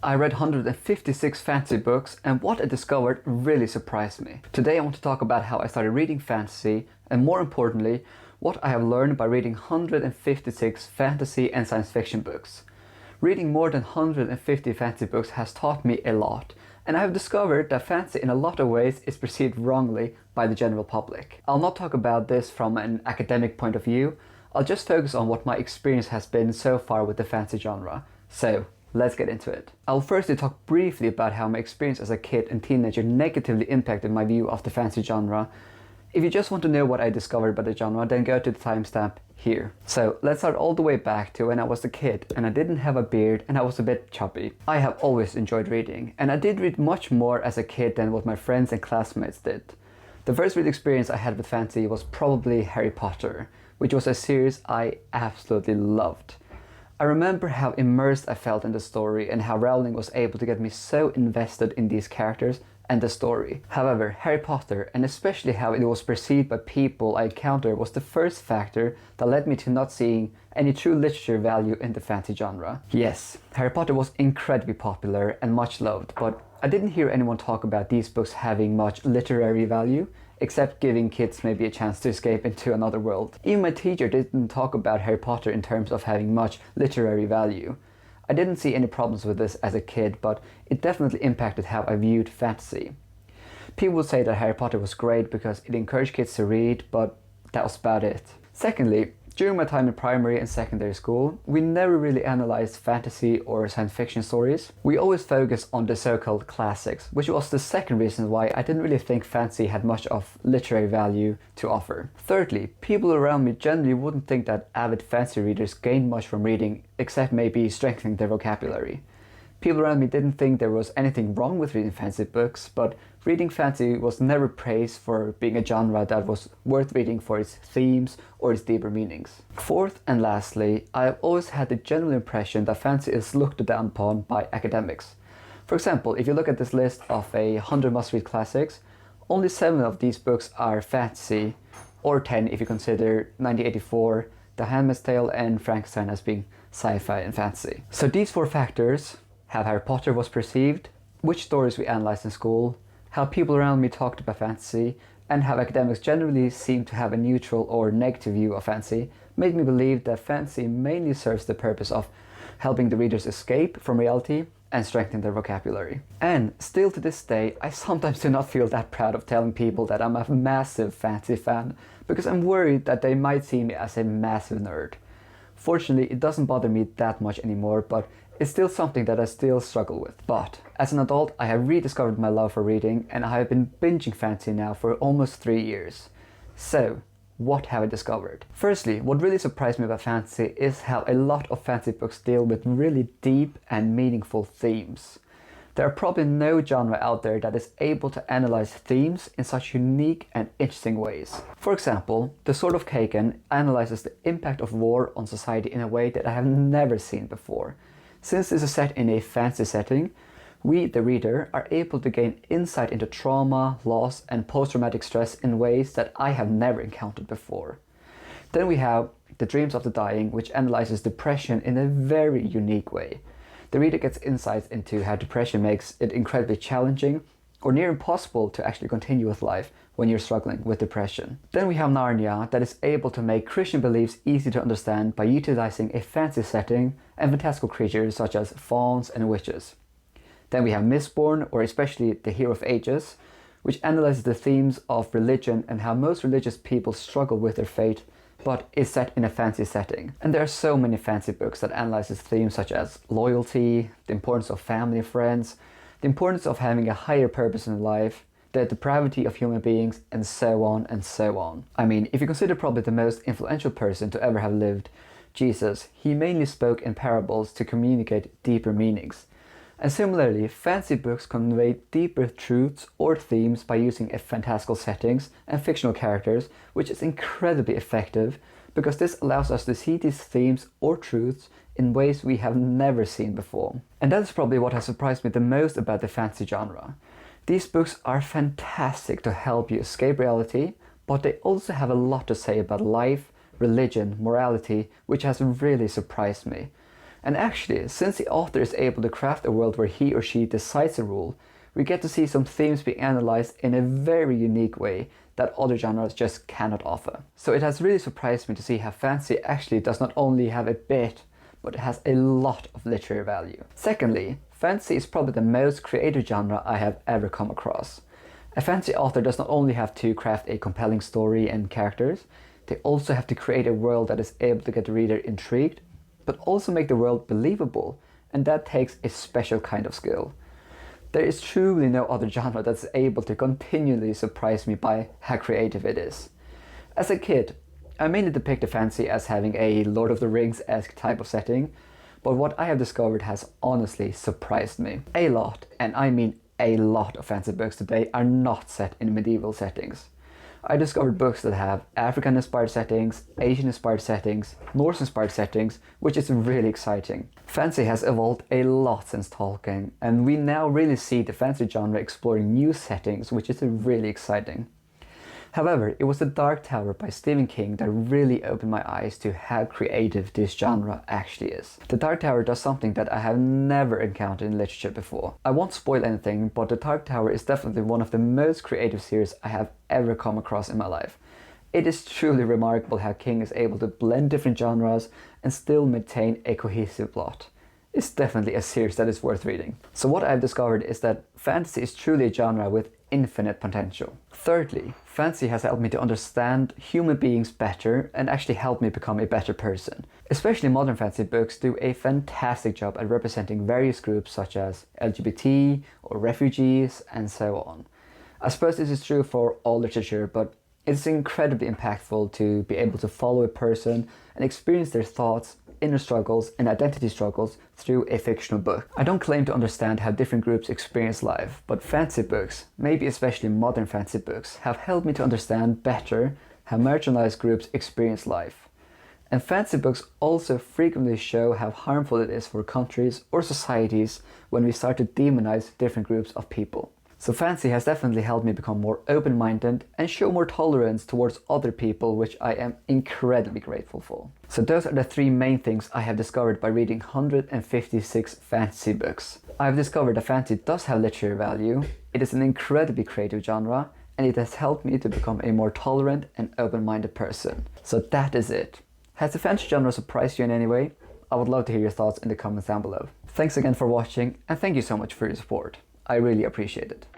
I read 156 fantasy books, and what I discovered really surprised me. Today I want to talk about how I started reading fantasy, and more importantly, what I have learned by reading 156 fantasy and science fiction books. Reading more than 150 fantasy books has taught me a lot, and I have discovered that fantasy in a lot of ways is perceived wrongly by the general public. I'll not talk about this from an academic point of view, I'll just focus on what my experience has been so far with the fantasy genre. So, let's get into it. I'll firstly talk briefly about how my experience as a kid and teenager negatively impacted my view of the fantasy genre. If you just want to know what I discovered about the genre, then go to the timestamp here. So let's start all the way back to when I was a kid and I didn't have a beard and I was a bit chubby. I have always enjoyed reading, and I did read much more as a kid than what my friends and classmates did. The first read experience I had with fantasy was probably Harry Potter, which was a series I absolutely loved. I remember how immersed I felt in the story and how Rowling was able to get me so invested in these characters and the story. However, Harry Potter, and especially how it was perceived by people I encountered, was the first factor that led me to not seeing any true literature value in the fantasy genre. Yes, Harry Potter was incredibly popular and much loved, but I didn't hear anyone talk about these books having much literary value, except giving kids maybe a chance to escape into another world. Even my teacher didn't talk about Harry Potter in terms of having much literary value. I didn't see any problems with this as a kid, but it definitely impacted how I viewed fantasy. People would say that Harry Potter was great because it encouraged kids to read, but that was about it. Secondly, during my time in primary and secondary school, we never really analyzed fantasy or science fiction stories. We always focused on the so-called classics, which was the second reason why I didn't really think fantasy had much of literary value to offer. Thirdly, people around me generally wouldn't think that avid fantasy readers gained much from reading, except maybe strengthening their vocabulary. People around me didn't think there was anything wrong with reading fantasy books, but reading fantasy was never praised for being a genre that was worth reading for its themes or its deeper meanings. Fourth and lastly, I have always had the general impression that fantasy is looked down upon by academics. For example, if you look at this list of 100 must-read classics, only 7 of these books are fantasy, or 10 if you consider 1984, The Handmaid's Tale and Frankenstein as being sci-fi and fantasy. So these 4 factors: how Harry Potter was perceived, which stories we analyzed in school, how people around me talked about fantasy, and how academics generally seem to have a neutral or negative view of fantasy, made me believe that fantasy mainly serves the purpose of helping the readers escape from reality and strengthen their vocabulary. And still to this day, I sometimes do not feel that proud of telling people that I'm a massive fantasy fan, because I'm worried that they might see me as a massive nerd. Fortunately, it doesn't bother me that much anymore, but it's still something that I still struggle with. But as an adult, I have rediscovered my love for reading, and I have been binging fantasy now for almost 3 years. So, what have I discovered? Firstly, what really surprised me about fantasy is how a lot of fantasy books deal with really deep and meaningful themes. There are probably no genre out there that is able to analyze themes in such unique and interesting ways. For example, The Sword of Kagan analyzes the impact of war on society in a way that I have never seen before. Since this is set in a fantasy setting, we, the reader, are able to gain insight into trauma, loss, and post-traumatic stress in ways that I have never encountered before. Then we have The Dreams of the Dying, which analyzes depression in a very unique way. The reader gets insights into how depression makes it incredibly challenging or near impossible to actually continue with life when you're struggling with depression. Then we have Narnia, that is able to make Christian beliefs easy to understand by utilizing a fantasy setting and fantastical creatures such as fauns and witches. Then we have Mistborn, or especially The Hero of Ages, which analyzes the themes of religion and how most religious people struggle with their faith, but is set in a fantasy setting. And there are so many fantasy books that analyzes themes such as loyalty, the importance of family and friends, the importance of having a higher purpose in life, the depravity of human beings, and so on and so on. I mean, if you consider probably the most influential person to ever have lived, Jesus, he mainly spoke in parables to communicate deeper meanings. And similarly, fantasy books convey deeper truths or themes by using fantastical settings and fictional characters, which is incredibly effective because this allows us to see these themes or truths in ways we have never seen before. And that is probably what has surprised me the most about the fantasy genre. These books are fantastic to help you escape reality, but they also have a lot to say about life, religion, morality, which has really surprised me. And actually, since the author is able to craft a world where he or she decides a rule, we get to see some themes being analyzed in a very unique way that other genres just cannot offer. So it has really surprised me to see how fantasy actually does not only have a bit, but it has a lot of literary value. Secondly, fantasy is probably the most creative genre I have ever come across. A fantasy author does not only have to craft a compelling story and characters, they also have to create a world that is able to get the reader intrigued, but also make the world believable, and that takes a special kind of skill. There is truly no other genre that's able to continually surprise me by how creative it is. As a kid, I mainly depicted fantasy as having a Lord of the Rings-esque type of setting, but what I have discovered has honestly surprised me. A lot, and I mean a lot of fantasy books today are not set in medieval settings. I discovered books that have African-inspired settings, Asian-inspired settings, Norse-inspired settings, which is really exciting. Fantasy has evolved a lot since Tolkien, and we now really see the fantasy genre exploring new settings, which is really exciting. However, it was The Dark Tower by Stephen King that really opened my eyes to how creative this genre actually is. The Dark Tower does something that I have never encountered in literature before. I won't spoil anything, but The Dark Tower is definitely one of the most creative series I have ever come across in my life. It is truly remarkable how King is able to blend different genres and still maintain a cohesive plot. It's definitely a series that is worth reading. So what I've discovered is that fantasy is truly a genre with infinite potential. Thirdly, fantasy has helped me to understand human beings better and actually helped me become a better person. Especially modern fantasy books do a fantastic job at representing various groups such as LGBT or refugees and so on. I suppose this is true for all literature, but it's incredibly impactful to be able to follow a person and experience their thoughts, inner struggles and identity struggles through a fictional book. I don't claim to understand how different groups experience life, but fantasy books, maybe especially modern fantasy books, have helped me to understand better how marginalized groups experience life. And fantasy books also frequently show how harmful it is for countries or societies when we start to demonize different groups of people. So fantasy has definitely helped me become more open-minded and show more tolerance towards other people, which I am incredibly grateful for. So those are the three main things I have discovered by reading 156 fantasy books. I have discovered that fantasy does have literary value, it is an incredibly creative genre, and it has helped me to become a more tolerant and open-minded person. So that is it. Has the fantasy genre surprised you in any way? I would love to hear your thoughts in the comments down below. Thanks again for watching, and thank you so much for your support. I really appreciate it.